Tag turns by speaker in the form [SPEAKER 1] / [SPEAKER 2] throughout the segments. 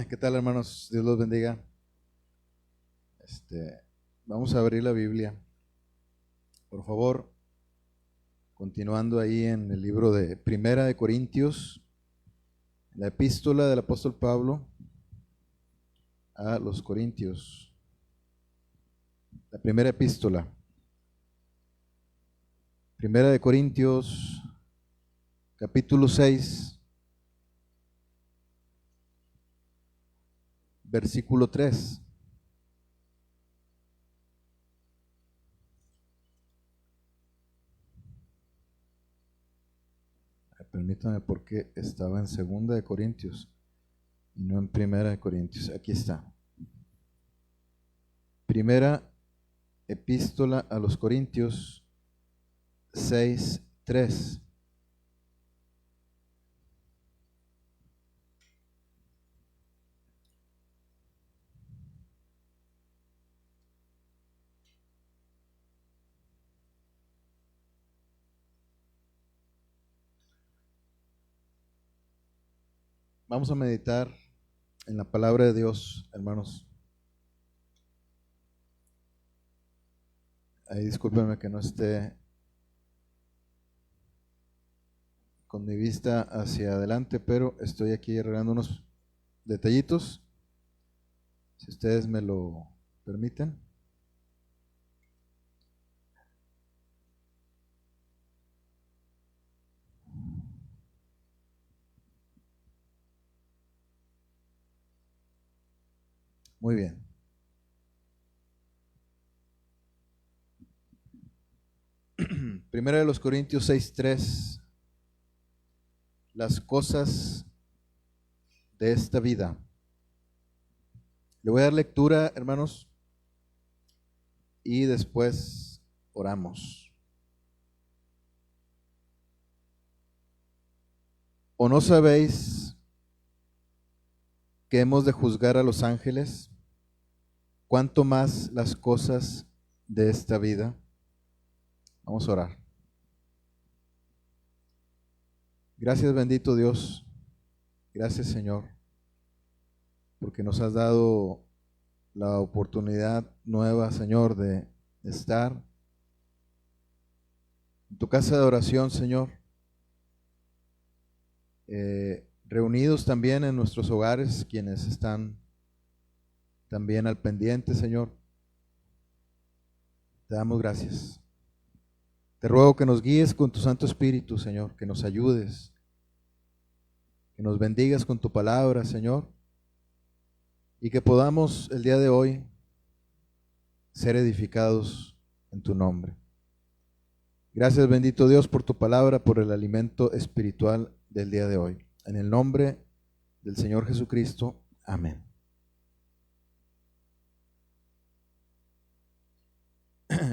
[SPEAKER 1] ¿Qué tal, hermanos? Dios los bendiga. Vamos a abrir la Biblia. Por favor, continuando ahí en el libro de Primera de Corintios, la epístola del apóstol Pablo a los Corintios. La primera epístola. Primera de Corintios, capítulo 6, versículo 3. Permítame, porque estaba en Segunda de Corintios y no en Primera de Corintios. Aquí está. Primera epístola a los Corintios 6:3. Vamos a meditar en la palabra de Dios, hermanos. Ahí discúlpenme que no esté con mi vista hacia adelante, pero estoy aquí arreglando unos detallitos, si ustedes me lo permiten. Muy bien. Primera de los Corintios 6:3. Las cosas de esta vida. Le voy a dar lectura, hermanos, y después oramos. ¿O no sabéis que hemos de juzgar a los ángeles? ¿Cuánto más las cosas de esta vida? Vamos a orar. Gracias, bendito Dios. Gracias, Señor, porque nos has dado la oportunidad nueva, Señor, de estar en tu casa de oración, Señor, reunidos también en nuestros hogares, quienes están también al pendiente, Señor. Te damos gracias. Te ruego que nos guíes con tu Santo Espíritu, Señor, que nos ayudes, que nos bendigas con tu palabra, Señor, y que podamos el día de hoy ser edificados en tu nombre. Gracias, bendito Dios, por tu palabra, por el alimento espiritual del día de hoy. En el nombre del Señor Jesucristo, amén.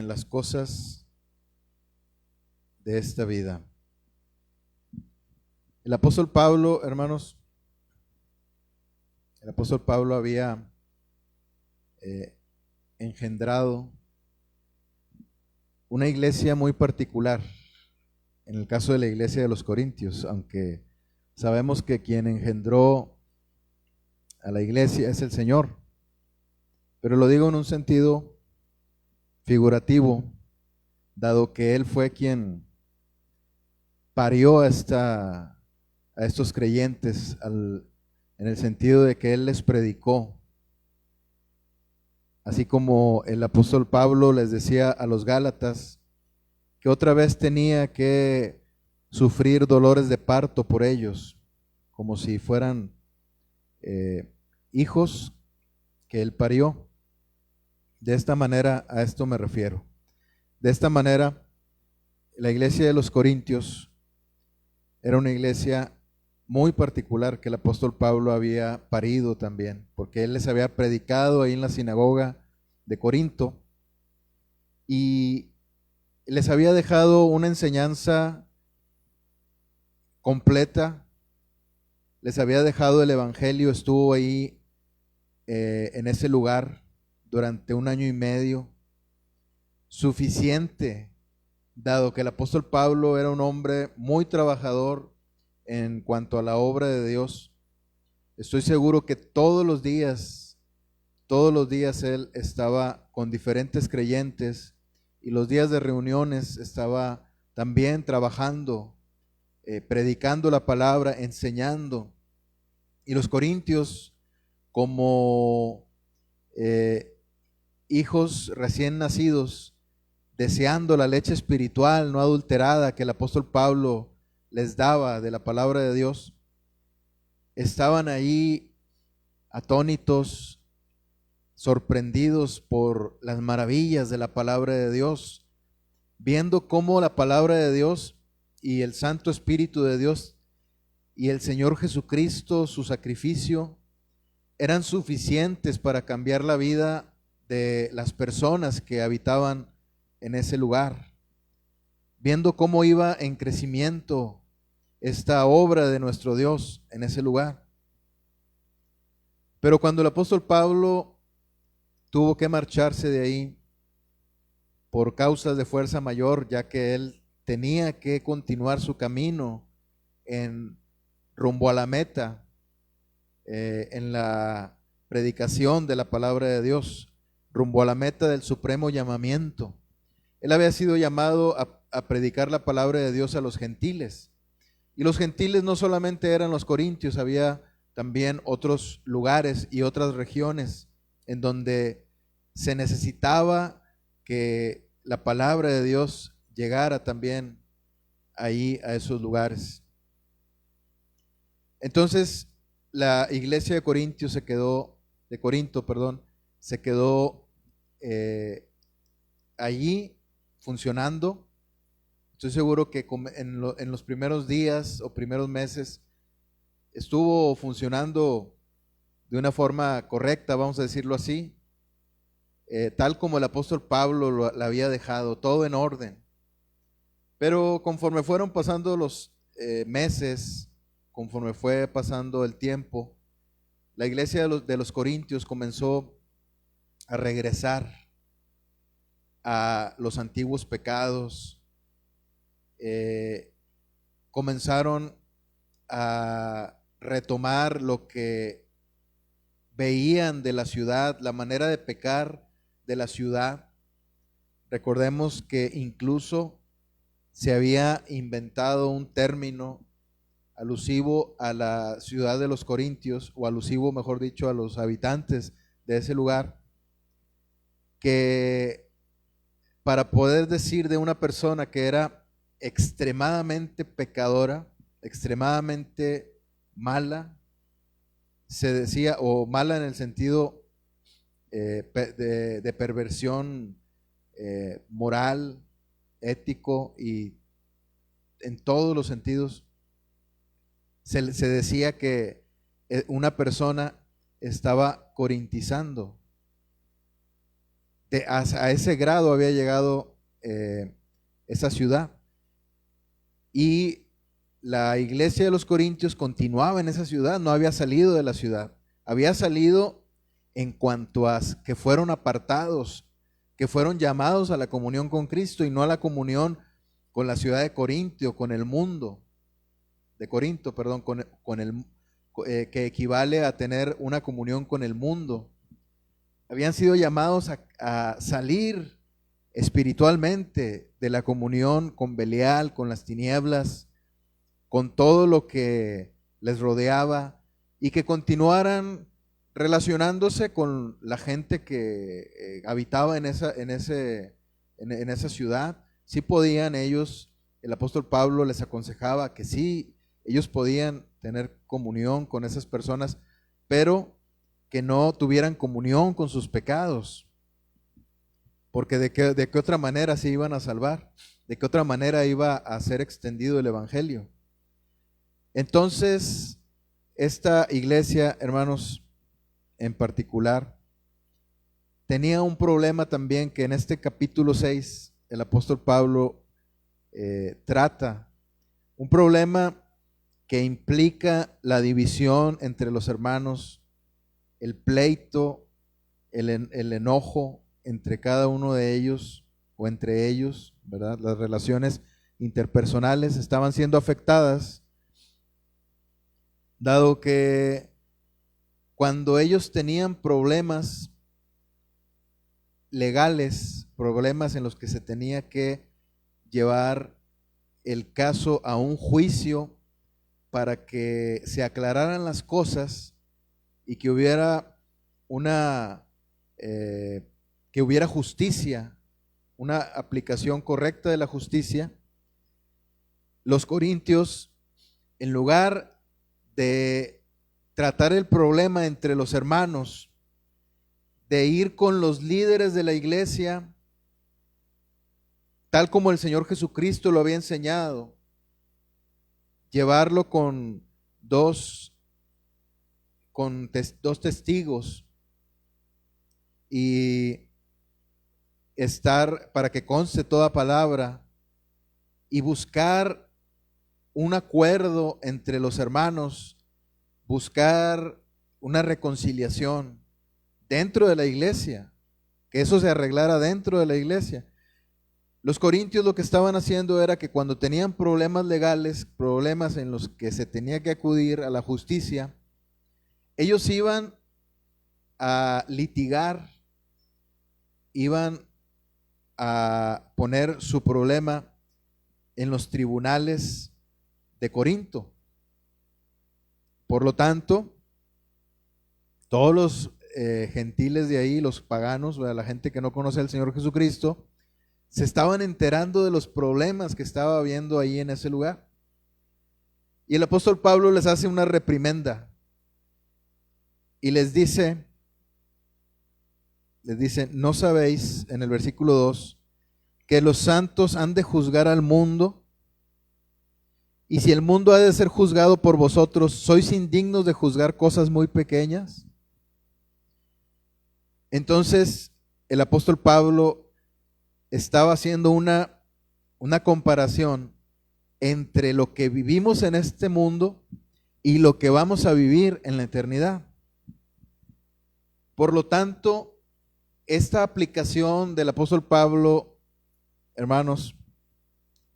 [SPEAKER 1] Las cosas de esta vida. El apóstol Pablo, hermanos, el apóstol Pablo había engendrado una iglesia muy particular, en el caso de la iglesia de los Corintios, aunque sabemos que quien engendró a la iglesia es el Señor, pero lo digo en un sentido figurativo, dado que Él fue quien parió a estos creyentes en el sentido de que Él les predicó, así como el apóstol Pablo les decía a los Gálatas que otra vez tenía que sufrir dolores de parto por ellos, como si fueran hijos que Él parió. De esta manera a esto me refiero. De esta manera, la iglesia de los Corintios era una iglesia muy particular que el apóstol Pablo había parido también, porque él les había predicado ahí en la sinagoga de Corinto y les había dejado una enseñanza completa, les había dejado el evangelio, estuvo ahí en ese lugar durante 1 año y medio, suficiente, dado que el apóstol Pablo era un hombre muy trabajador en cuanto a la obra de Dios, Estoy seguro que todos los días él estaba con diferentes creyentes y los días de reuniones estaba también trabajando, predicando la palabra, enseñando. Y los corintios, como hijos recién nacidos, deseando la leche espiritual no adulterada que el apóstol Pablo les daba de la palabra de Dios, estaban ahí atónitos, sorprendidos por las maravillas de la palabra de Dios, viendo cómo la palabra de Dios y el Santo Espíritu de Dios y el Señor Jesucristo, su sacrificio, eran suficientes para cambiar la vida de las personas que habitaban en ese lugar, viendo cómo iba en crecimiento esta obra de nuestro Dios en ese lugar. Pero cuando el apóstol Pablo tuvo que marcharse de ahí por causas de fuerza mayor, ya que él tenía que continuar su camino en rumbo a la meta, en la predicación de la palabra de Dios, rumbo a la meta del supremo llamamiento. Él había sido llamado a predicar la palabra de Dios a los gentiles. Y los gentiles no solamente eran los corintios, había también otros lugares y otras regiones en donde se necesitaba que la palabra de Dios llegara también ahí a esos lugares. Entonces la iglesia de Corinto se quedó allí funcionando. Estoy seguro que en los primeros días o primeros meses estuvo funcionando de una forma correcta, vamos a decirlo así, tal como el apóstol Pablo la había dejado, todo en orden. Pero conforme fueron pasando los meses, conforme fue pasando el tiempo, la iglesia de los corintios comenzó a regresar a los antiguos pecados, comenzaron a retomar lo que veían de la ciudad, la manera de pecar de la ciudad. Recordemos que incluso se había inventado un término alusivo a la ciudad de los corintios, o alusivo, mejor dicho, a los habitantes de ese lugar, que para poder decir de una persona que era extremadamente pecadora, extremadamente mala, se decía, o mala en el sentido de perversión moral, ético y en todos los sentidos, se decía que una persona estaba corintizando. A ese grado había llegado esa ciudad. Y la iglesia de los corintios continuaba en esa ciudad, no había salido de la ciudad. Había salido en cuanto a que fueron apartados, que fueron llamados a la comunión con Cristo y no a la comunión con la ciudad de Corintio, con el mundo, de Corinto, perdón, que equivale a tener una comunión con el mundo. Habían sido llamados a salir espiritualmente de la comunión con Belial, con las tinieblas, con todo lo que les rodeaba, y que continuaran relacionándose con la gente que habitaba en esa ciudad. Sí podían ellos, el apóstol Pablo les aconsejaba que sí, ellos podían tener comunión con esas personas, pero que no tuvieran comunión con sus pecados, porque de qué otra manera se iban a salvar, de qué otra manera iba a ser extendido el evangelio. Entonces, esta iglesia, hermanos, en particular, tenía un problema también que en este capítulo 6 el apóstol Pablo trata, un problema que implica la división entre los hermanos, el pleito, el enojo entre cada uno de ellos o entre ellos, ¿verdad? Las relaciones interpersonales estaban siendo afectadas, dado que cuando ellos tenían problemas legales, problemas en los que se tenía que llevar el caso a un juicio para que se aclararan las cosas y que hubiera que hubiera justicia, una aplicación correcta de la justicia, los corintios, en lugar de tratar el problema entre los hermanos, de ir con los líderes de la iglesia, tal como el Señor Jesucristo lo había enseñado, llevarlo con dos testigos y estar para que conste toda palabra y buscar un acuerdo entre los hermanos, buscar una reconciliación dentro de la iglesia, que eso se arreglara dentro de la iglesia. Los corintios lo que estaban haciendo era que cuando tenían problemas legales, problemas en los que se tenía que acudir a la justicia, ellos iban a litigar, iban a poner su problema en los tribunales de Corinto. Por lo tanto, todos los gentiles de ahí, los paganos, la gente que no conoce al Señor Jesucristo, se estaban enterando de los problemas que estaba habiendo ahí en ese lugar. Y el apóstol Pablo les hace una reprimenda y les dice, ¿no sabéis, en el versículo 2, que los santos han de juzgar al mundo? Y si el mundo ha de ser juzgado por vosotros, ¿sois indignos de juzgar cosas muy pequeñas? Entonces, el apóstol Pablo estaba haciendo una comparación entre lo que vivimos en este mundo y lo que vamos a vivir en la eternidad. Por lo tanto, esta aplicación del apóstol Pablo, hermanos,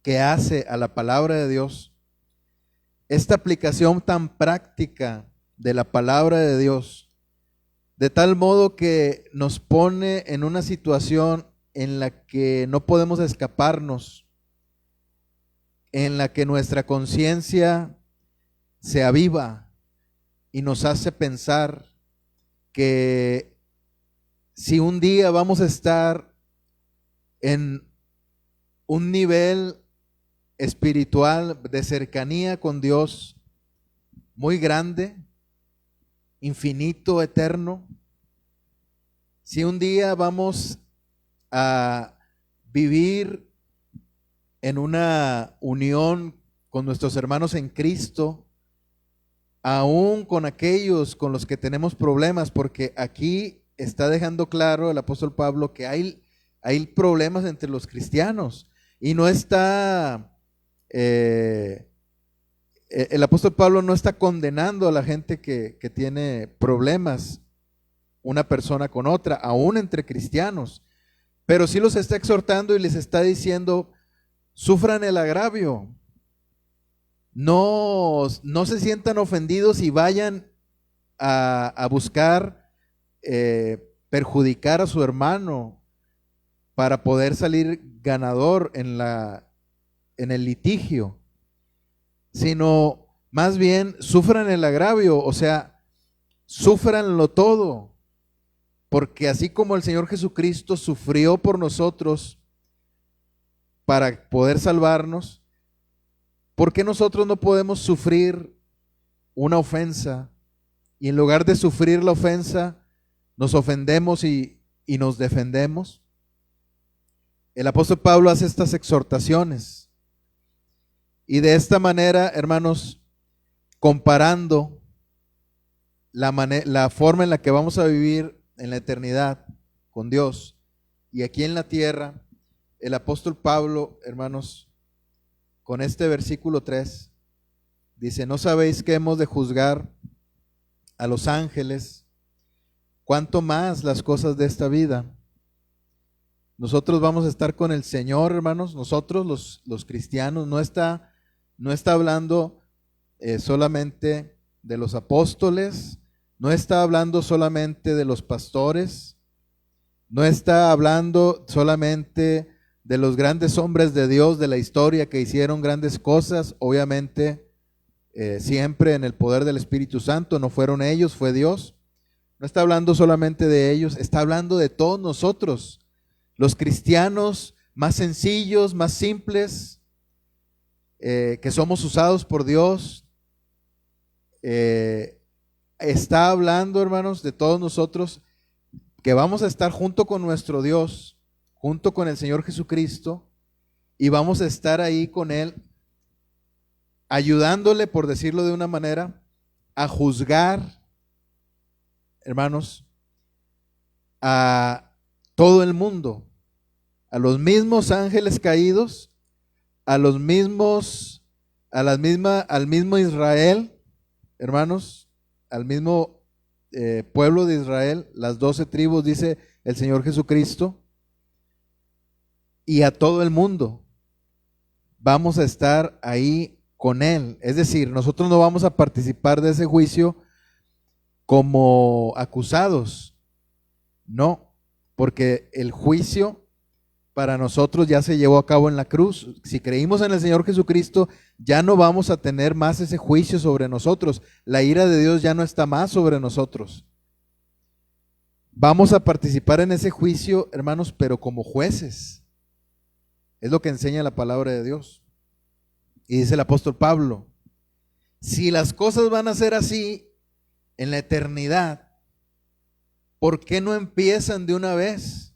[SPEAKER 1] que hace a la palabra de Dios, esta aplicación tan práctica de la palabra de Dios, de tal modo que nos pone en una situación en la que no podemos escaparnos, en la que nuestra conciencia se aviva y nos hace pensar que si un día vamos a estar en un nivel espiritual de cercanía con Dios muy grande, infinito, eterno, si un día vamos a vivir en una unión con nuestros hermanos en Cristo, aún con aquellos con los que tenemos problemas, porque aquí está dejando claro el apóstol Pablo que hay problemas entre los cristianos y no está, el apóstol Pablo no está condenando a la gente que tiene problemas, una persona con otra, aún entre cristianos, pero sí los está exhortando y les está diciendo, sufran el agravio, no se sientan ofendidos y vayan a buscar perjudicar a su hermano para poder salir ganador en el litigio, sino más bien sufran el agravio, o sea, sufranlo todo, porque así como el Señor Jesucristo sufrió por nosotros para poder salvarnos, ¿por qué nosotros no podemos sufrir una ofensa y en lugar de sufrir la ofensa nos ofendemos y nos defendemos? El apóstol Pablo hace estas exhortaciones y de esta manera, hermanos, comparando la forma en la que vamos a vivir en la eternidad con Dios y aquí en la tierra, el apóstol Pablo, hermanos, con este versículo 3, dice, ¿no sabéis que hemos de juzgar a los ángeles? ¿Cuánto más las cosas de esta vida? Nosotros vamos a estar con el Señor, hermanos, nosotros los cristianos, no está hablando solamente de los apóstoles, no está hablando solamente de los pastores, no está hablando solamente de los grandes hombres de Dios de la historia que hicieron grandes cosas, obviamente siempre en el poder del Espíritu Santo, no fueron ellos, fue Dios. No está hablando solamente de ellos, está hablando de todos nosotros, los cristianos más sencillos, más simples, que somos usados por Dios. Está hablando, hermanos, de todos nosotros que vamos a estar junto con nuestro Dios, junto con el Señor Jesucristo, y vamos a estar ahí con Él, ayudándole, por decirlo de una manera, a juzgar, hermanos, a todo el mundo, a los mismos ángeles caídos, al mismo Israel, hermanos, al mismo pueblo de Israel, las 12 tribus, dice el Señor Jesucristo, y a todo el mundo. Vamos a estar ahí con Él. Es decir, nosotros no vamos a participar de ese juicio como acusados, no, porque el juicio para nosotros ya se llevó a cabo en la cruz. Si creímos en el Señor Jesucristo, ya no vamos a tener más ese juicio sobre nosotros. La ira de Dios ya no está más sobre nosotros. Vamos a participar en ese juicio, hermanos, pero como jueces. Es lo que enseña la palabra de Dios. Y dice el apóstol Pablo, si las cosas van a ser así en la eternidad, ¿por qué no empiezan de una vez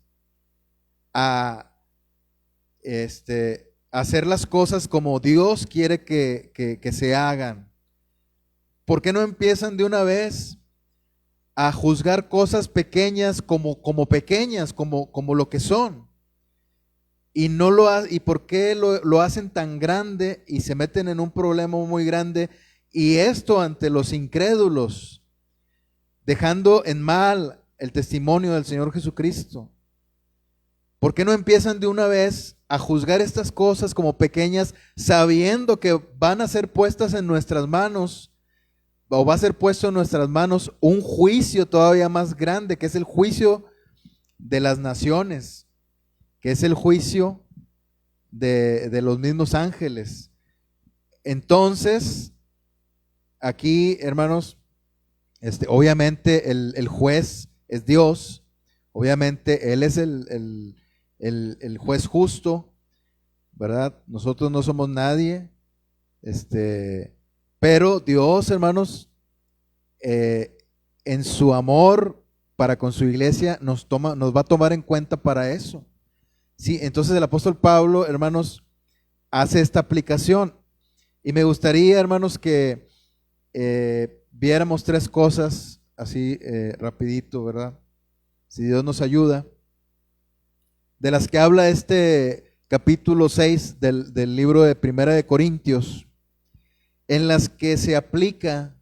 [SPEAKER 1] a hacer las cosas como Dios quiere que se hagan? ¿Por qué no empiezan de una vez a juzgar cosas pequeñas como pequeñas, como lo que son? ¿Y por qué lo hacen tan grande y se meten en un problema muy grande? Y esto ante los incrédulos, dejando en mal el testimonio del Señor Jesucristo. ¿Por qué no empiezan de una vez a juzgar estas cosas como pequeñas, sabiendo que van a ser puestas en nuestras manos, o va a ser puesto en nuestras manos un juicio todavía más grande, que es el juicio de las naciones, que es el juicio de los mismos ángeles? Entonces, aquí, hermanos, obviamente el juez es Dios, obviamente Él es el juez justo, ¿verdad? Nosotros no somos nadie, pero Dios, hermanos, en su amor para con su iglesia nos va a tomar en cuenta para eso. Sí, entonces el apóstol Pablo, hermanos, hace esta aplicación. Y me gustaría, hermanos, que viéramos 3 cosas así rapidito, ¿verdad? Si Dios nos ayuda, de las que habla este capítulo 6 del libro de Primera de Corintios, en las que se aplica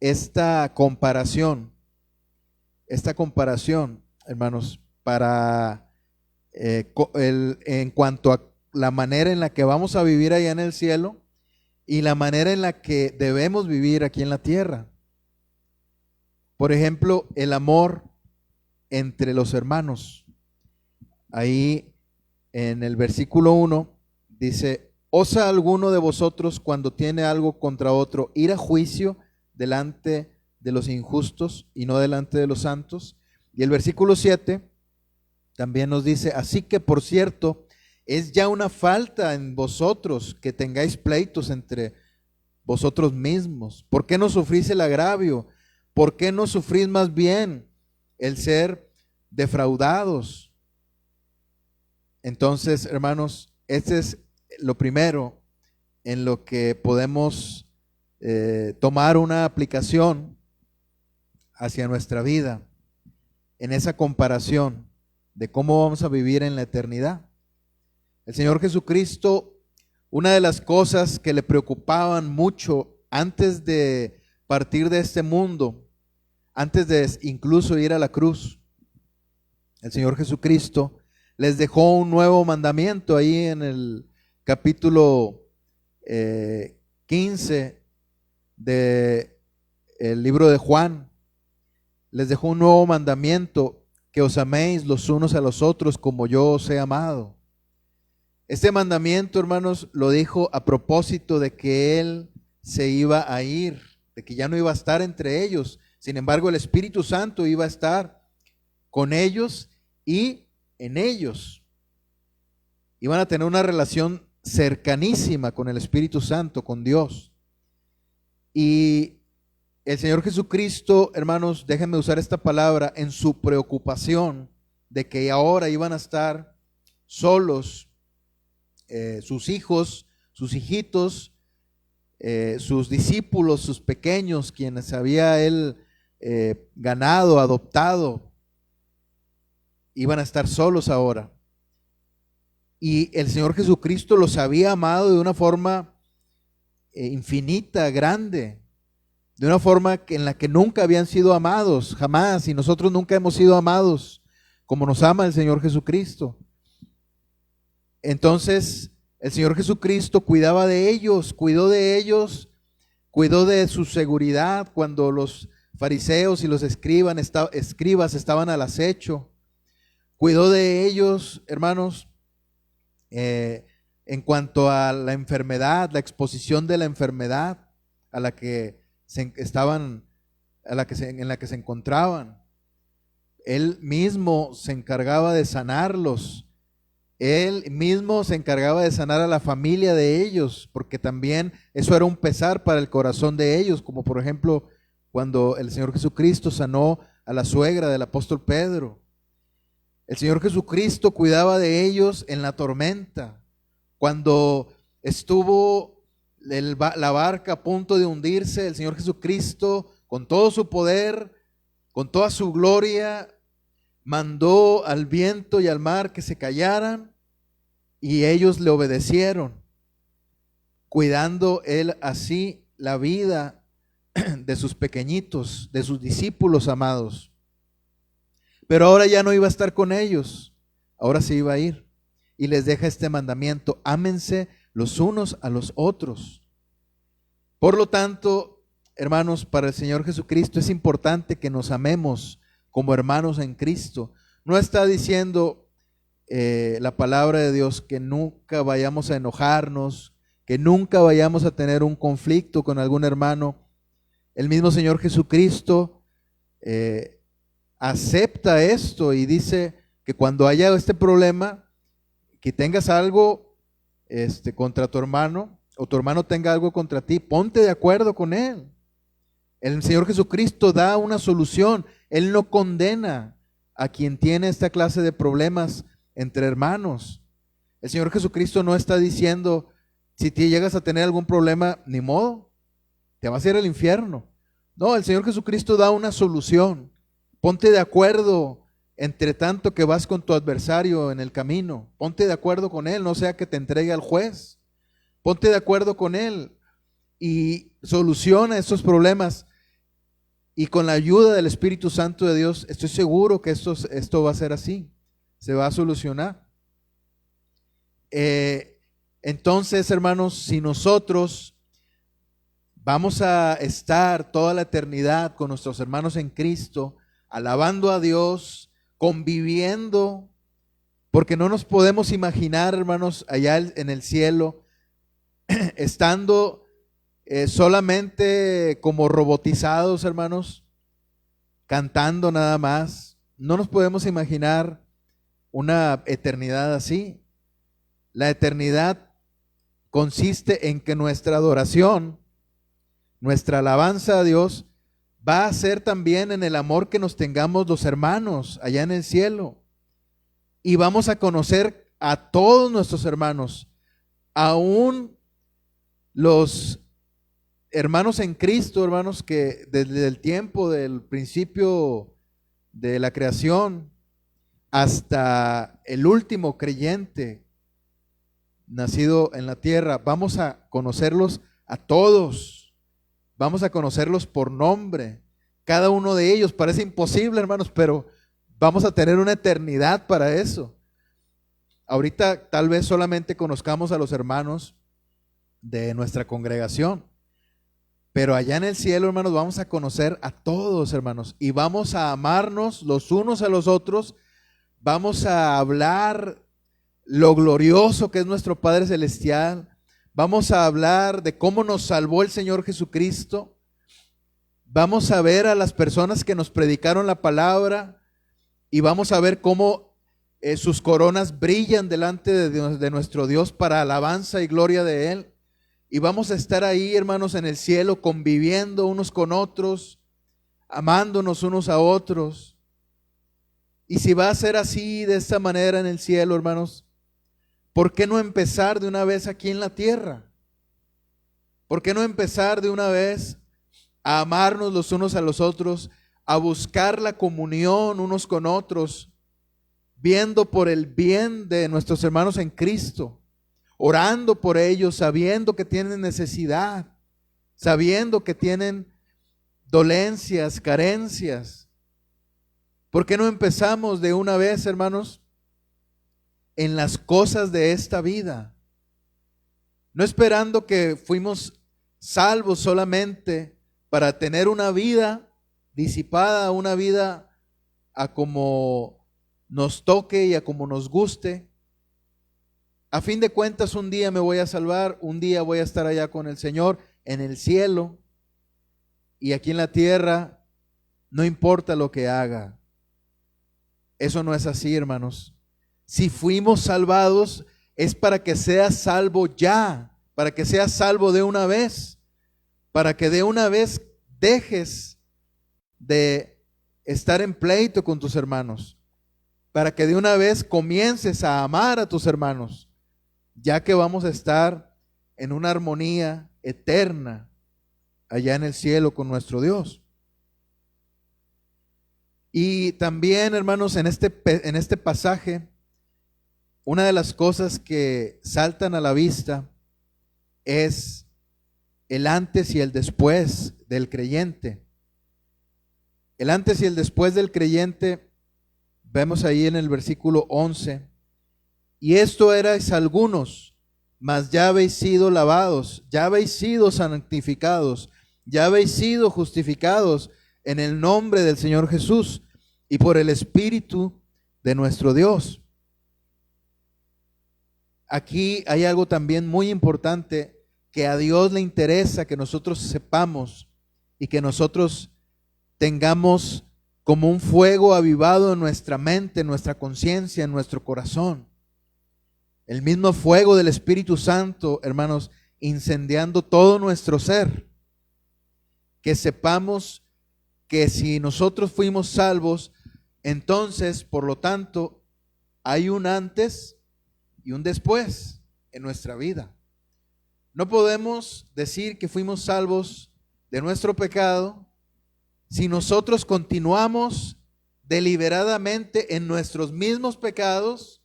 [SPEAKER 1] esta comparación, hermanos, para en cuanto a la manera en la que vamos a vivir allá en el cielo y la manera en la que debemos vivir aquí en la tierra. Por ejemplo, el amor entre los hermanos. Ahí en el versículo 1 dice: ¿osa alguno de vosotros, cuando tiene algo contra otro, ir a juicio delante de los injustos y no delante de los santos? Y el versículo 7 también nos dice: así que, por cierto, es ya una falta en vosotros que tengáis pleitos entre vosotros mismos. ¿Por qué no sufrís el agravio? ¿Por qué no sufrís más bien el ser defraudados? Entonces, hermanos, este es lo primero en lo que podemos tomar una aplicación hacia nuestra vida, en esa comparación de cómo vamos a vivir en la eternidad. El Señor Jesucristo, una de las cosas que le preocupaban mucho antes de partir de este mundo, antes de incluso ir a la cruz, el Señor Jesucristo les dejó un nuevo mandamiento ahí en el capítulo 15 del libro de Juan. les dejó un nuevo mandamiento, que os améis los unos a los otros como yo os he amado. Este mandamiento, hermanos, lo dijo a propósito de que Él se iba a ir, de que ya no iba a estar entre ellos. Sin embargo, el Espíritu Santo iba a estar con ellos y en ellos. Iban a tener una relación cercanísima con el Espíritu Santo, con Dios. Y el Señor Jesucristo, hermanos, déjenme usar esta palabra, en su preocupación de que ahora iban a estar solos, sus hijos, sus hijitos, sus discípulos, sus pequeños, quienes había Él ganado, adoptado, iban a estar solos ahora. Y el Señor Jesucristo los había amado de una forma infinita, grande, de una forma en la que nunca habían sido amados, jamás, y nosotros nunca hemos sido amados como nos ama el Señor Jesucristo. Entonces, el Señor Jesucristo cuidaba de ellos, cuidó de su seguridad cuando los fariseos y los escribas estaban al acecho. Cuidó de ellos, hermanos, en cuanto a la enfermedad, la exposición de la enfermedad en la que se encontraban. Él mismo se encargaba de sanarlos. Él mismo se encargaba de sanar a la familia de ellos, porque también eso era un pesar para el corazón de ellos, como por ejemplo cuando el Señor Jesucristo sanó a la suegra del apóstol Pedro. El Señor Jesucristo cuidaba de ellos en la tormenta, cuando estuvo la barca a punto de hundirse. El Señor Jesucristo, con todo su poder, con toda su gloria, mandó al viento y al mar que se callaran, y ellos le obedecieron, cuidando Él así la vida de sus pequeñitos, de sus discípulos amados. Pero ahora ya no iba a estar con ellos, ahora se iba a ir, y les deja este mandamiento: ámense los unos a los otros. Por lo tanto, hermanos, para el Señor Jesucristo es importante que nos amemos como hermanos en Cristo. No está diciendo la palabra de Dios que nunca vayamos a enojarnos, que nunca vayamos a tener un conflicto con algún hermano. El mismo Señor Jesucristo acepta esto y dice que cuando haya este problema, que tengas algo contra tu hermano, o tu hermano tenga algo contra ti, ponte de acuerdo con él. El Señor Jesucristo da una solución. Él no condena a quien tiene esta clase de problemas entre hermanos. El Señor Jesucristo no está diciendo: si te llegas a tener algún problema, ni modo, te vas a ir al infierno. No, el Señor Jesucristo da una solución. Ponte de acuerdo entre tanto que vas con tu adversario en el camino. Ponte de acuerdo con él, no sea que te entregue al juez. Ponte de acuerdo con él y soluciona estos problemas. Y con la ayuda del Espíritu Santo de Dios, estoy seguro que esto va a ser así. Se va a solucionar. Entonces, hermanos, si nosotros vamos a estar toda la eternidad con nuestros hermanos en Cristo, alabando a Dios, conviviendo, porque no nos podemos imaginar, hermanos, allá en el cielo, estando solamente como robotizados, hermanos, cantando nada más. No nos podemos imaginar una eternidad así. La eternidad consiste en que nuestra adoración, nuestra alabanza a Dios, va a ser también en el amor que nos tengamos los hermanos allá en el cielo. Y vamos a conocer a todos nuestros hermanos, aún los hermanos en Cristo, hermanos, que desde el tiempo del principio de la creación hasta el último creyente nacido en la tierra, vamos a conocerlos a todos, vamos a conocerlos por nombre, cada uno de ellos. Parece imposible, hermanos, pero vamos a tener una eternidad para eso. Ahorita tal vez solamente conozcamos a los hermanos de nuestra congregación, Pero allá en el cielo, hermanos, vamos a conocer a todos, hermanos, y vamos a amarnos los unos a los otros. Vamos a hablar lo glorioso que es nuestro Padre Celestial. Vamos a hablar de cómo nos salvó el Señor Jesucristo. Vamos a ver a las personas que nos predicaron la palabra y vamos a ver cómo sus coronas brillan delante de nuestro Dios para alabanza y gloria de Él. Y vamos a estar ahí, hermanos, en el cielo, conviviendo unos con otros, amándonos unos a otros. Y si va a ser así, de esta manera en el cielo, hermanos, ¿por qué no empezar de una vez aquí en la tierra? ¿Por qué no empezar de una vez a amarnos los unos a los otros, a buscar la comunión unos con otros, viendo por el bien de nuestros hermanos en Cristo, orando por ellos, sabiendo que tienen necesidad, sabiendo que tienen dolencias, carencias? ¿Por qué no empezamos de una vez, hermanos, en las cosas de esta vida? No esperando que fuimos salvos solamente para tener una vida disipada, una vida a como nos toque y a como nos guste. A fin de cuentas, un día me voy a salvar, un día voy a estar allá con el Señor en el cielo, y aquí en la tierra no importa lo que haga. Eso no es así, hermanos. Si fuimos salvados, es para que seas salvo ya, para que seas salvo de una vez, para que de una vez dejes de estar en pleito con tus hermanos, para que de una vez comiences a amar a tus hermanos, ya que vamos a estar en una armonía eterna allá en el cielo con nuestro Dios. Y también, hermanos, en este pasaje, una de las cosas que saltan a la vista es el antes y el después del creyente. El antes y el después del creyente, vemos ahí en el versículo 11. Y esto erais algunos, mas ya habéis sido lavados, ya habéis sido santificados, ya habéis sido justificados en el nombre del Señor Jesús y por el Espíritu de nuestro Dios. Aquí hay algo también muy importante que a Dios le interesa que nosotros sepamos y que nosotros tengamos como un fuego avivado en nuestra mente, en nuestra conciencia, en nuestro corazón. El mismo fuego del Espíritu Santo, hermanos, incendiando todo nuestro ser. Que sepamos que si nosotros fuimos salvos, entonces, por lo tanto, hay un antes y un después en nuestra vida. No podemos decir que fuimos salvos de nuestro pecado si nosotros continuamos deliberadamente en nuestros mismos pecados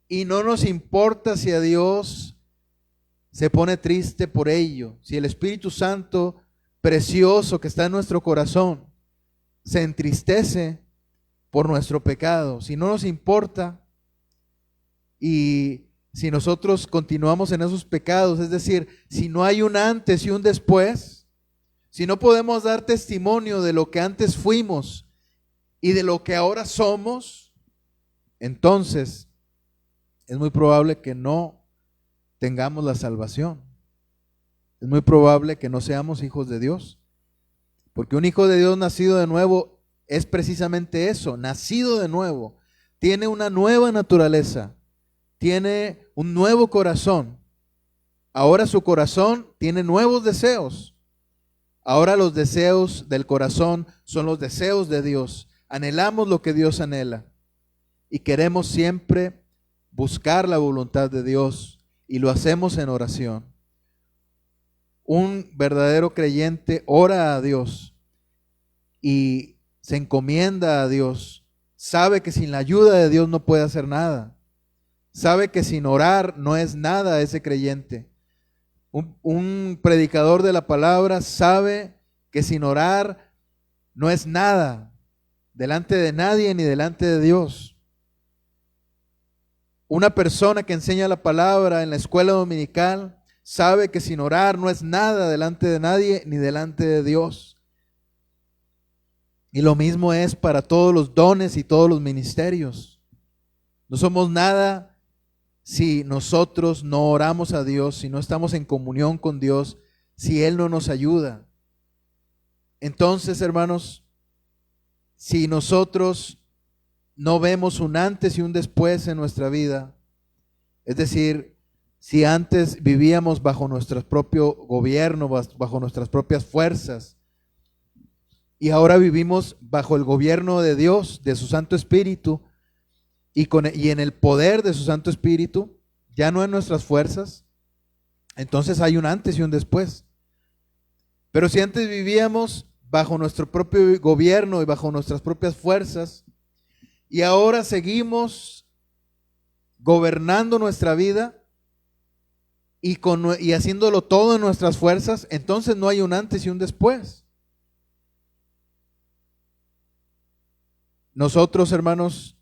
[SPEAKER 1] y no nos importa si a Dios se pone triste por ello. Si el Espíritu Santo precioso que está en nuestro corazón se entristece por nuestro pecado, si no nos importa y si nosotros continuamos en esos pecados, es decir, si no hay un antes y un después, si no podemos dar testimonio de lo que antes fuimos y de lo que ahora somos, entonces es muy probable que no tengamos la salvación. Es muy probable que no seamos hijos de Dios, porque un hijo de Dios nacido de nuevo es precisamente eso, nacido de nuevo, tiene una nueva naturaleza, tiene un nuevo corazón. Ahora su corazón tiene nuevos deseos. Ahora los deseos del corazón son los deseos de Dios. Anhelamos lo que Dios anhela y queremos siempre buscar la voluntad de Dios y lo hacemos en oración. Un verdadero creyente ora a Dios y se encomienda a Dios. Sabe que sin la ayuda de Dios no puede hacer nada. Sabe que sin orar no es nada ese creyente. Un predicador de la palabra sabe que sin orar no es nada delante de nadie ni delante de Dios. Una persona que enseña la palabra en la escuela dominical sabe que sin orar no es nada delante de nadie ni delante de Dios. Y lo mismo es para todos los dones y todos los ministerios. No somos nada si nosotros no oramos a Dios, si no estamos en comunión con Dios, si Él no nos ayuda. Entonces, hermanos, si nosotros no vemos un antes y un después en nuestra vida, es decir, si antes vivíamos bajo nuestro propio gobierno, bajo nuestras propias fuerzas, y ahora vivimos bajo el gobierno de Dios, de su Santo Espíritu, y en el poder de su Santo Espíritu, ya no en nuestras fuerzas, entonces hay un antes y un después. Pero si antes vivíamos bajo nuestro propio gobierno y bajo nuestras propias fuerzas, y ahora seguimos gobernando nuestra vida y haciéndolo todo en nuestras fuerzas, entonces no hay un antes y un después. Nosotros, hermanos,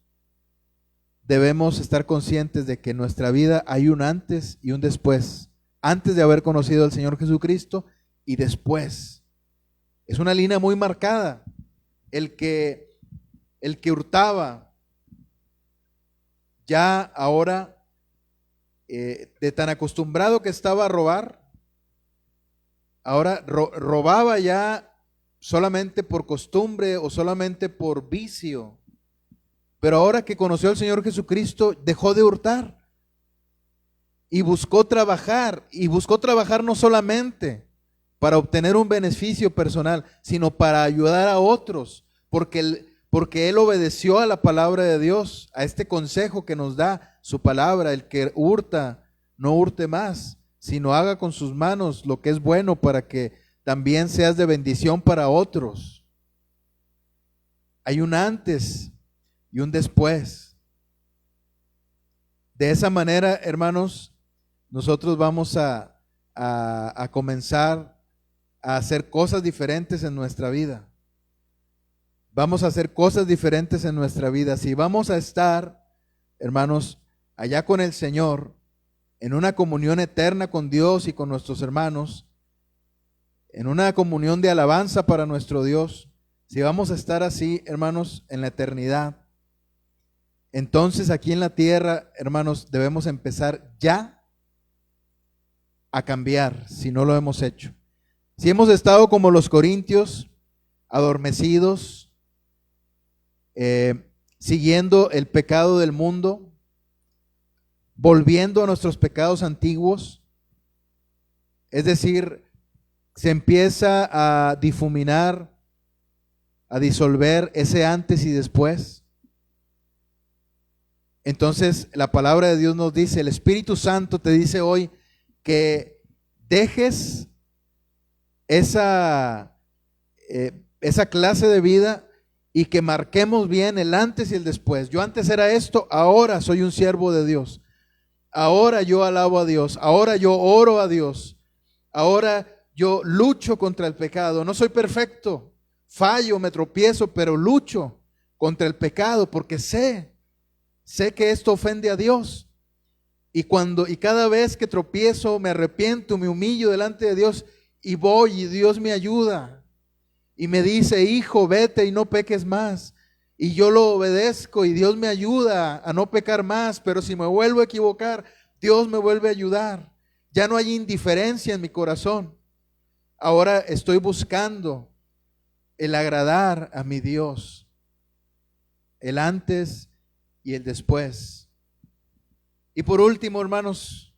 [SPEAKER 1] debemos estar conscientes de que en nuestra vida hay un antes y un después. Antes de haber conocido al Señor Jesucristo y después. Es una línea muy marcada. El que hurtaba, ya ahora, de tan acostumbrado que estaba a robar, ahora robaba ya solamente por costumbre o solamente por vicio. Pero ahora que conoció al Señor Jesucristo, dejó de hurtar y buscó trabajar no solamente para obtener un beneficio personal, sino para ayudar a otros, porque él obedeció a la palabra de Dios, a este consejo que nos da su palabra: el que hurta, no hurte más, sino haga con sus manos lo que es bueno para que también seas de bendición para otros. Hay un antes y un después. De esa manera, hermanos, nosotros vamos a comenzar a hacer cosas diferentes en nuestra vida. Vamos a hacer cosas diferentes en nuestra vida. Si vamos a estar, hermanos, allá con el Señor, en una comunión eterna con Dios y con nuestros hermanos, en una comunión de alabanza para nuestro Dios, si vamos a estar así, hermanos, en la eternidad, entonces aquí en la tierra, hermanos, debemos empezar ya a cambiar, si no lo hemos hecho. Si hemos estado como los corintios, adormecidos, siguiendo el pecado del mundo, volviendo a nuestros pecados antiguos, es decir, se empieza a difuminar, a disolver ese antes y después. Entonces la palabra de Dios nos dice, el Espíritu Santo te dice hoy que dejes esa clase de vida y que marquemos bien el antes y el después. Yo antes era esto, ahora soy un siervo de Dios. Ahora yo alabo a Dios, ahora yo oro a Dios, ahora yo lucho contra el pecado. No soy perfecto, fallo, me tropiezo, pero lucho contra el pecado porque sé que esto ofende a Dios. Y cada vez que tropiezo, me arrepiento, me humillo delante de Dios y voy y Dios me ayuda. Y me dice, hijo, vete y no peques más. Y yo lo obedezco y Dios me ayuda a no pecar más. Pero si me vuelvo a equivocar, Dios me vuelve a ayudar. Ya no hay indiferencia en mi corazón. Ahora estoy buscando el agradar a mi Dios. El antes y el después. Y por último, hermanos,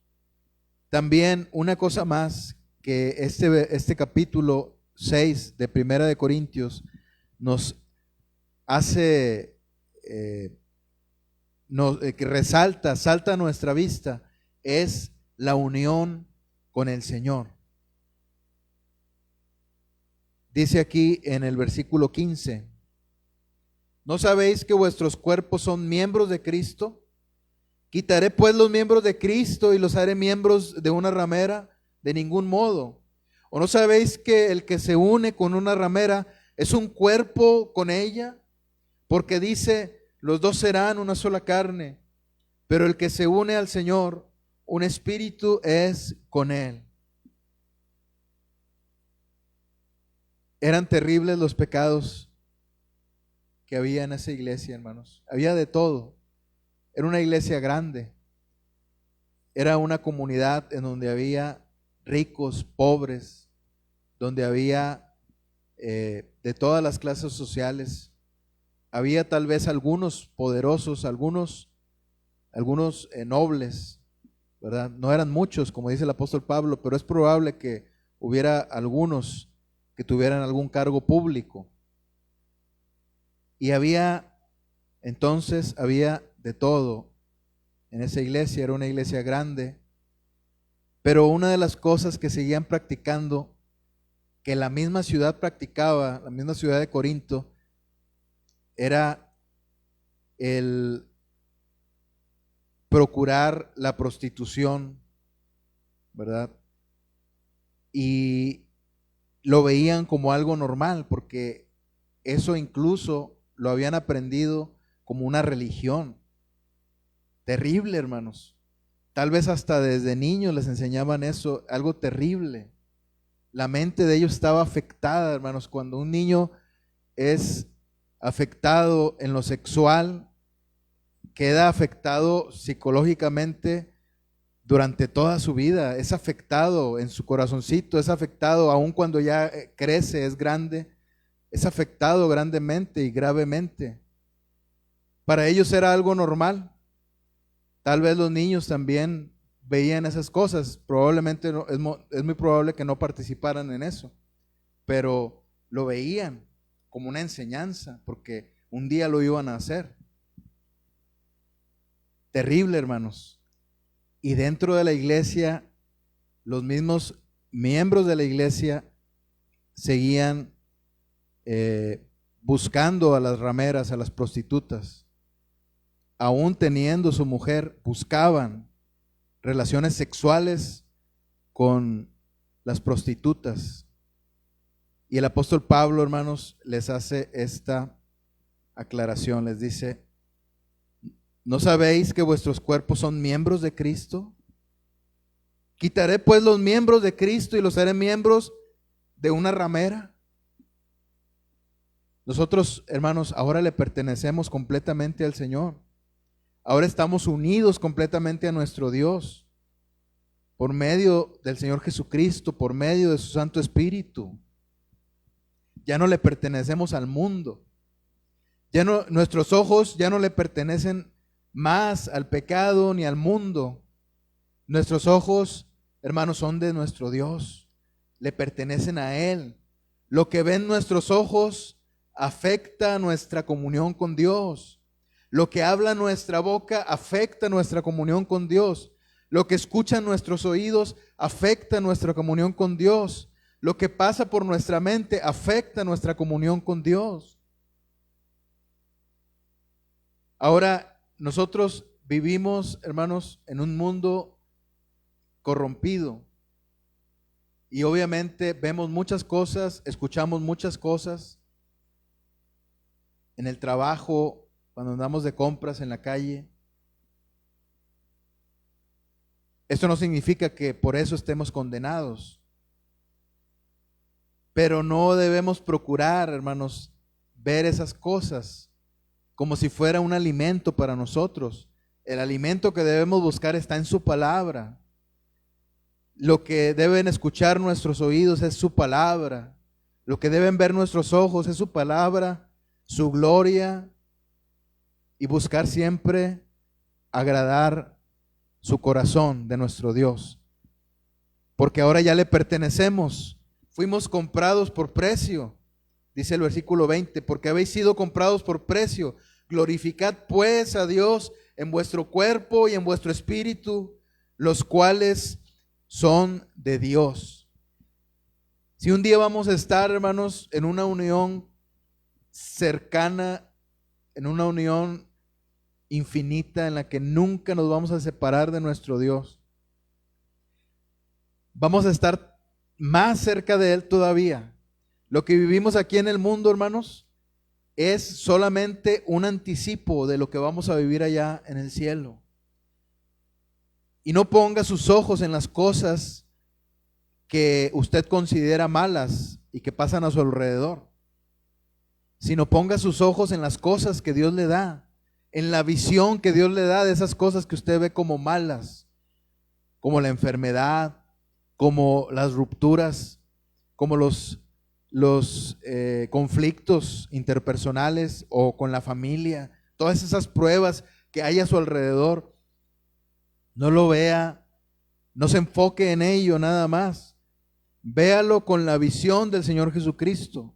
[SPEAKER 1] también una cosa más que este capítulo 6 de Primera de Corintios nos hace, que salta a nuestra vista, es la unión con el Señor. Dice aquí en el versículo 15, ¿no sabéis que vuestros cuerpos son miembros de Cristo? ¿Quitaré pues los miembros de Cristo y los haré miembros de una ramera? De ningún modo. ¿O no sabéis que el que se une con una ramera es un cuerpo con ella? Porque dice, los dos serán una sola carne. Pero el que se une al Señor, un espíritu es con él. Eran terribles los pecados que había en esa iglesia, hermanos. Había de todo. Era una iglesia grande. Era una comunidad en donde había ricos, pobres, donde había de todas las clases sociales. Había tal vez algunos poderosos, algunos nobles, ¿verdad? No eran muchos, como dice el apóstol Pablo, pero es probable que hubiera algunos que tuvieran algún cargo público. Y entonces había de todo en esa iglesia. Era una iglesia grande, pero una de las cosas que seguían practicando, que la misma ciudad practicaba, la misma ciudad de Corinto, era el procurar la prostitución, ¿verdad? Y lo veían como algo normal, porque eso incluso lo habían aprendido como una religión. Terrible, hermanos. Tal vez hasta desde niños les enseñaban eso, algo terrible. La mente de ellos estaba afectada, hermanos. Cuando un niño es afectado en lo sexual, queda afectado psicológicamente durante toda su vida. Es afectado en su corazoncito, es afectado aun cuando ya crece, es grande. Es afectado grandemente y gravemente. Para ellos era algo normal. Tal vez los niños también veían esas cosas. Probablemente es muy probable que no participaran en eso, pero lo veían como una enseñanza, porque un día lo iban a hacer. Terrible, hermanos. Y dentro de la iglesia, los mismos miembros de la iglesia seguían buscando a las rameras, a las prostitutas. Aún teniendo su mujer, buscaban relaciones sexuales con las prostitutas. Y el apóstol Pablo, hermanos, les hace esta aclaración. Les dice: ¿no sabéis que vuestros cuerpos son miembros de Cristo? ¿Quitaré pues los miembros de Cristo y los haré miembros de una ramera? Nosotros, hermanos, ahora le pertenecemos completamente al Señor. Ahora estamos unidos completamente a nuestro Dios por medio del Señor Jesucristo, por medio de su Santo Espíritu. Ya no le pertenecemos al mundo. Nuestros ojos ya no le pertenecen más al pecado ni al mundo. Nuestros ojos, hermanos, son de nuestro Dios. Le pertenecen a Él. Lo que ven nuestros ojos afecta nuestra comunión con Dios. Lo que habla nuestra boca afecta nuestra comunión con Dios. Lo que escuchan nuestros oídos afecta nuestra comunión con Dios. Lo que pasa por nuestra mente afecta nuestra comunión con Dios. Ahora, nosotros vivimos, hermanos, en un mundo corrompido. Y obviamente vemos muchas cosas, escuchamos muchas cosas. En el trabajo, cuando andamos de compras en la calle. Esto no significa que por eso estemos condenados. Pero no debemos procurar, hermanos, ver esas cosas como si fuera un alimento para nosotros. El alimento que debemos buscar está en su palabra. Lo que deben escuchar nuestros oídos es su palabra. Lo que deben ver nuestros ojos es su palabra, su gloria, y buscar siempre agradar su corazón de nuestro Dios. Porque ahora ya le pertenecemos. Fuimos comprados por precio. Dice el versículo 20, porque habéis sido comprados por precio. Glorificad pues a Dios en vuestro cuerpo y en vuestro espíritu, los cuales son de Dios. Si un día vamos a estar, hermanos, en una unión cercana, en una unión infinita en la que nunca nos vamos a separar de nuestro Dios, vamos a estar más cerca de Él todavía. Lo que vivimos aquí en el mundo, hermanos, es solamente un anticipo de lo que vamos a vivir allá en el cielo. Y no ponga sus ojos en las cosas que usted considera malas y que pasan a su alrededor, sino ponga sus ojos en las cosas que Dios le da, en la visión que Dios le da de esas cosas que usted ve como malas, como la enfermedad, como las rupturas, como los conflictos interpersonales o con la familia, todas esas pruebas que hay a su alrededor. No lo vea, no se enfoque en ello nada más. Véalo con la visión del Señor Jesucristo,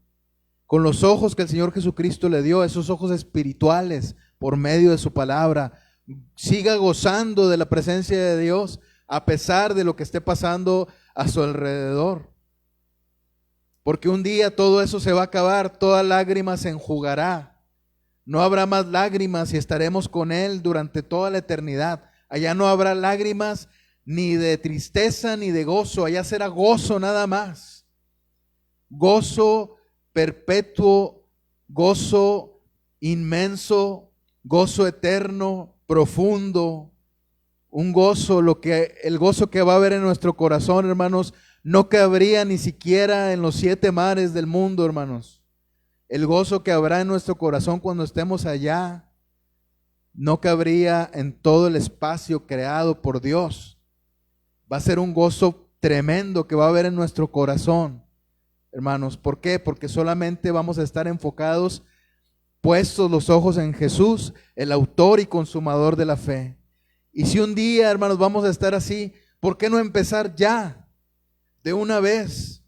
[SPEAKER 1] con los ojos que el Señor Jesucristo le dio, esos ojos espirituales por medio de su palabra. Siga gozando de la presencia de Dios a pesar de lo que esté pasando a su alrededor. Porque un día todo eso se va a acabar, toda lágrima se enjugará. No habrá más lágrimas y estaremos con Él durante toda la eternidad. Allá no habrá lágrimas ni de tristeza ni de gozo, allá será gozo nada más. Gozo perpetuo, gozo inmenso, gozo eterno, profundo. Un gozo, el gozo que va a haber en nuestro corazón, hermanos, no cabría ni siquiera en los 7 mares del mundo, hermanos. El gozo que habrá en nuestro corazón cuando estemos allá no cabría en todo el espacio creado por Dios. Va a ser un gozo tremendo que va a haber en nuestro corazón, hermanos. ¿Por qué? Porque solamente vamos a estar enfocados, puestos los ojos en Jesús, el autor y consumador de la fe. Y si un día, hermanos, vamos a estar así, ¿por qué no empezar ya, de una vez,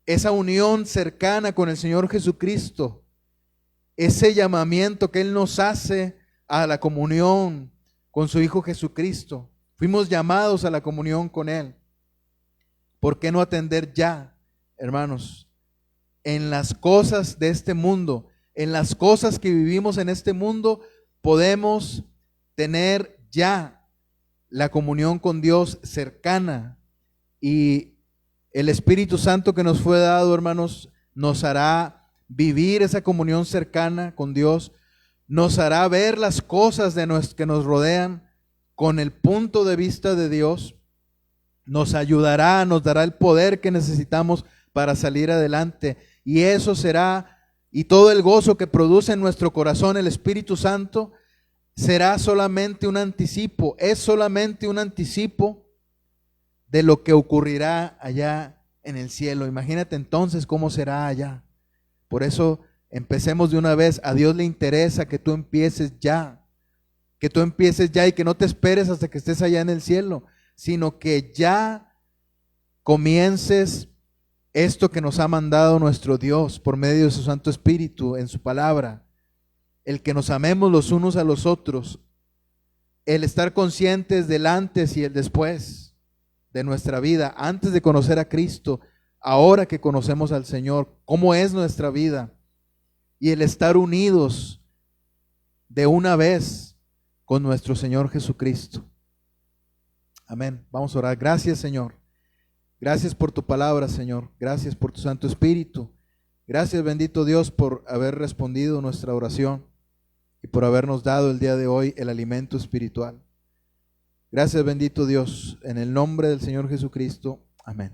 [SPEAKER 1] esa unión cercana con el Señor Jesucristo? Ese llamamiento que Él nos hace a la comunión con su Hijo Jesucristo. Fuimos llamados a la comunión con Él. ¿Por qué no atender ya, hermanos? En las cosas de este mundo, en las cosas que vivimos en este mundo, podemos tener ya la comunión con Dios cercana. Y el Espíritu Santo que nos fue dado, hermanos, nos hará vivir esa comunión cercana con Dios, nos hará ver las cosas que nos rodean con el punto de vista de Dios, nos ayudará, nos dará el poder que necesitamos para salir adelante. Y eso será, y todo el gozo que produce en nuestro corazón el Espíritu Santo, será solamente un anticipo, es solamente un anticipo de lo que ocurrirá allá en el cielo. Imagínate entonces cómo será allá. Por eso empecemos de una vez. A Dios le interesa que tú empieces ya, y que no te esperes hasta que estés allá en el cielo, sino que ya comiences esto que nos ha mandado nuestro Dios por medio de su Santo Espíritu en su palabra, el que nos amemos los unos a los otros, el estar conscientes del antes y el después de nuestra vida, antes de conocer a Cristo, ahora que conocemos al Señor, cómo es nuestra vida, y el estar unidos de una vez con nuestro Señor Jesucristo. Amén. Vamos a orar. Gracias, Señor. Gracias por tu palabra, Señor. Gracias por tu Santo Espíritu. Gracias, bendito Dios, por haber respondido nuestra oración y por habernos dado el día de hoy el alimento espiritual. Gracias, bendito Dios. En el nombre del Señor Jesucristo. Amén.